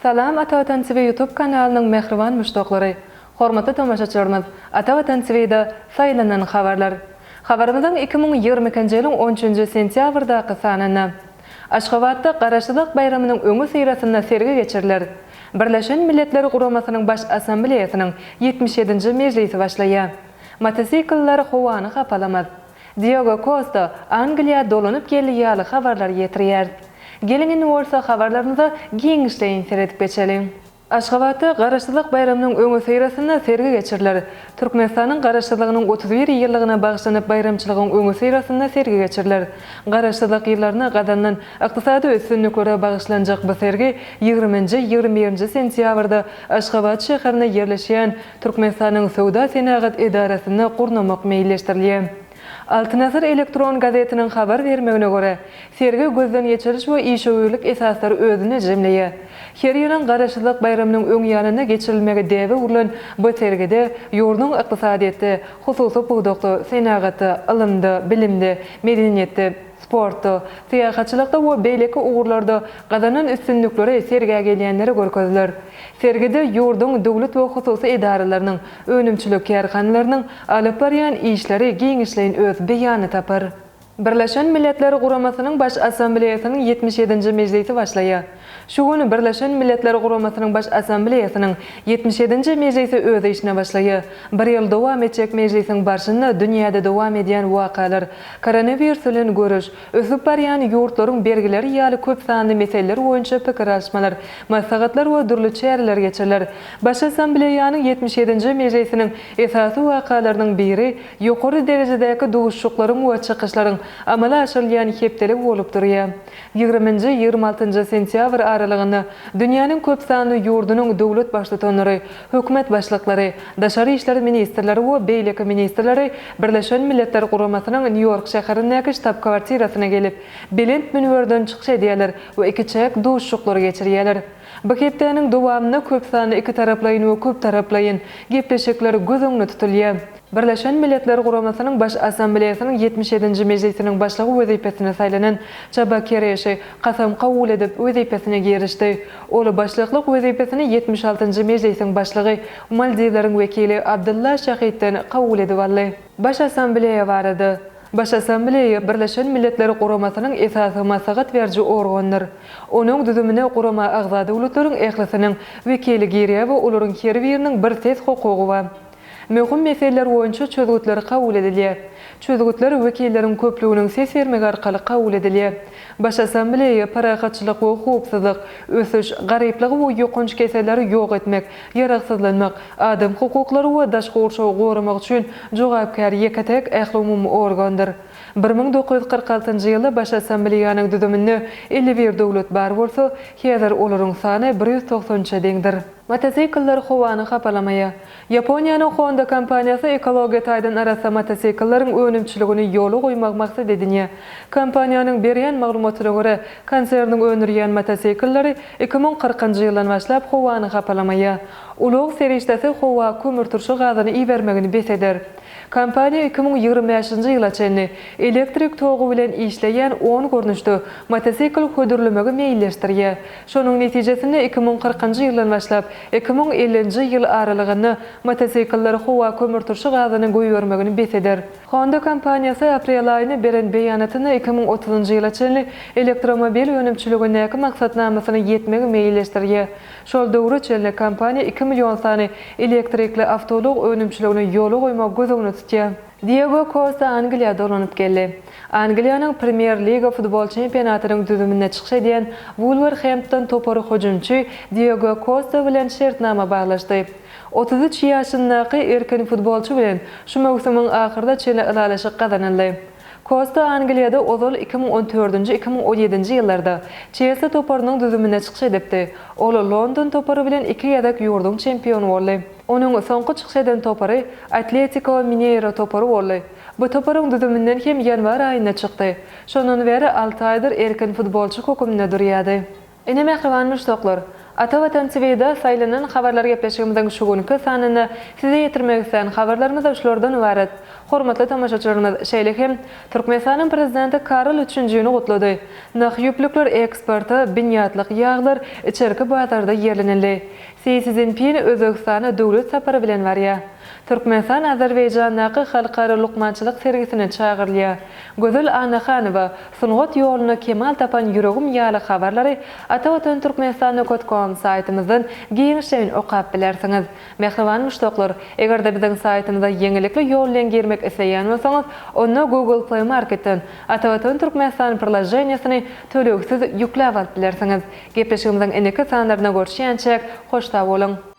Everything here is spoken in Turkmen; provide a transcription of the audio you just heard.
Salam Ata Vatan TV YouTube kanalının mehriban müştaqlary. Hormatly tamaşaçylarymyz, Ata Vatan TV'de saýlanan habarlar. Habarymyzyň 2022-nji ýylyň 13-nji sentýabrdaky sanyna Aşgabatda Garaşlyk bayramynyň öňü syrasyna sergi geçiriler. Birleşen Milletler Guramasynyň baş assambleýasynyň 77-nji mejlisi başlaýar. Motosikller howany gapalamaz. Diego Costa Angliýa dolanyp gelýär habarlar ýetirýär. Gelingen bolsa habarlarymyza giňişleýin seredip geçelim. Aşgabatda Garaşlyk bayramynyň öňü syrasyna sergi geçiriler. Türkmenistanyň Garaşlygynyň 31 ýyllygyna bagşlanyp bayramçylygyň öňü syrasyna sergi geçiriler. Garaşlyk ýyllaryna gadandan ykdysady üstünlüklere bagşlanjak bu sergi 20-21 sentýabrda Aşgabat şäherine ýerleşýän Türkmenistanyň Sowda Senagat Edarasyna gurnamak meýilleşdirilýär. Altınasır elektron gazetinin haber vermegine göre, sergi gözden geçiriş we işöwürlik esaslary özüne jemleýär. Her ýylyň Garaşlyk bayramynyň öň ýanyna geçirilmegi däwe urulan bu sergide ýurduň ykdysadyety, hususy pugdakly, senagaty, ilmde, bilimde, medeniýetde, sportda, syýahatçylykda we beýleki ugurlarda gadanan üstünlükleri sergiye gelýänleri görkezdiler. Sergide ýurduň döwlet we hususy edaralarynyň, önümçilik ýarganylarynyň alyp barýan işleri giňişleýin öz beýany tapar. Birleşen Milletler Guramasynyň baş assambleýasynyň 77-nji mejlisi başlaýar. Şu güni Birleşen Milletler Guramasynyň baş assambleýasynyň 77-nji mejlisi öz işine başlaýar. Bir ýyl dowam etjek mejlisiň barşyna dünýäde dowam edýän wakalar, koronavirus bilen görüş, ösüp barýan ýurtlaryň bergileri ýaly köp sanly meseleler boýunça pikir alşmalar, maslahatlar we durly çäreler geçiriler. Baş assambleýanyň 77-nji mejlisiniň esasy wakalarynyň biri ýokary derejedäki duguşçuklaryň we çykyşlaryň amala aşyrylýan hepdelik bolup durýar. 20-26 sentyabr aralygyny dünýäniň köp sanly ýurdunyň döwlet başlyklary, hökümet başlyklary, daşary işler ministrleri we beýleki ministrleri Birleşen Milletler Guramasynyň New York şäherindäki ştab kwartirasyna gelip, Belend münwerden çykyş edýärler we iki çäk duguşçuklar geçirýärler. Bu hepdeniň dowamyna köp sanly iki taraplaýyn we köp taraplaýyn gepleşikler göz öňüne tutulýar. Birleşen Milletler Guramasynyň baş assambleýasynyň 77-nji mejlisiniň başlygy wezipesine saýlanan Çaba Kereşi kasam kabul edip wezipesine girişdi. Ol başlyklyk wezipesini 76-njy mejlisiň başlygy Maldivlaryň wekili Abdullah Şahidden kabul edip aldy. Baş assambleýa barady. Baş assambleýa Birleşen Milletler Guramasynyň esasy maslahat berji organdyr. Onuň düzümine gurama agza döwletleriň ählisining wekili girýär we olaryň her biriniň bir ses hukugy bar. Möhüm meseleler boýunça çözgütleri kabul edilýär. Çözgütler wekilleriň köpliginiň ses bermegi arkaly kabul edilýär. Baş assambleýa paragatçylyk we hukuksyzlyk, ösüş, garyplygy we ýokunç keseleri ýok etmek, ýaraksızlanmak, adam hukuklary we daşky urşawy goramak üçin jogapkar ýeketek ähli umumy organdyr. 1946-njy ýylda baş assambleýanyň düzüminde 51 döwlet bar bolsa, häzir olaryň sany 193-e deňdir. Motosikller howany gapalamaýar. Yaponiýanyň Honda kompaniýasy ekologiýa taýdan arasa motosikllerin önümçiligini ýoly goýmak maksat edinýär. Kompaniýanyň berýän maglumatyna görä, konserniň önürýän motosikilleri 2040-njy ýyldan başlap howany gapalamaýar. Ulug serişdesi howa kömürturşy gazyny ibermegini beseder. Kompaniýa 2025-njy ýyla çenli elektrik togu bilen işleýän 10 görnüşde motosikl hödürlemegi meýilleşdirýär. Şonuň netijesinde 2040-njy ýyldan başlap 2050-njy ýyl aralygyny motosikller howa kömürturşy gazyny goýbermegini beseder. Honda kompaniýasy aprel aýyny beren beýanatyny 2030-njy ýyla çenli elektromobil önümçiligindäki maksatnamasyny ýetmegi meýilleşdirýär. Şol döwre çenli kompaniýa 2 milyon sany elektrikli awtoluk önümçiligini ýoly goýmak göz öňüne tutýar. Diego Costa Angliýa dolanyp geldi. Angliýanyň Premier Liga futbol çempionatynyň düzümine çykyş edýän Wolverhampton topary hujumçy Diego Costa bilen şertnama baglaşdy. 33 ýaşyndaky erken futbolçy bilen şu mowsumiň ahyrda çene ýalaşyk gazanyldy. Costa Angliýada ozal 2014-2017-nji ýyllarda Chelsea toparynyň düzümine çykyş edipdi. Ol London topary bilen 2 ýadak ýurduň çempionu boldy. Onuň soňky çykyş eden topary Atletico Mineiro topary boldy. Bu toparyň düzüminden hem ýanwar aýyna çykdy. Şondan beri 6 aýdyr erken futbolçy höküminde durýardy. Ene mehriban müştaqlar, Ata Vatan TV'de saýlanan habarlar gepleşigimizden şu günkü sanyny size ýetirmek üçin habarlarymyz şulardan ibaret. Hormatly tamaşaçylarymyz, şeýle hem Türkmenistanyň prezidenti Karol üçünjüni gutlady. Nahyýüplükler eksporty, binýatlyk ýağlar içerki bazarda ýerlenildi. Xi Jinping Özbegistana döwlet sapary bilen barýar. Türkmenistan Azerbaýjanyňky halkara lukmançylyk sergisine çağırylýar. Gözel Anahanowa sungat ýoluna kemal tapan ýüregim ýaly habarlary atawatantürkmenistan.com saytymyzdan giňişen okap bilersiňiz. Mehriban müştaklar, egerde biziň saytymyza ýeňilikli ýol bilen girmek isleýän bolsaňyz, onu Google Play Marketden Atawatan Türkmenistan prolajeniýasyny töleksiz ýükläp alyp bilersiňiz. Gepleşigimiziň eneki sanlaryna görüşýänçek hoşta bolun.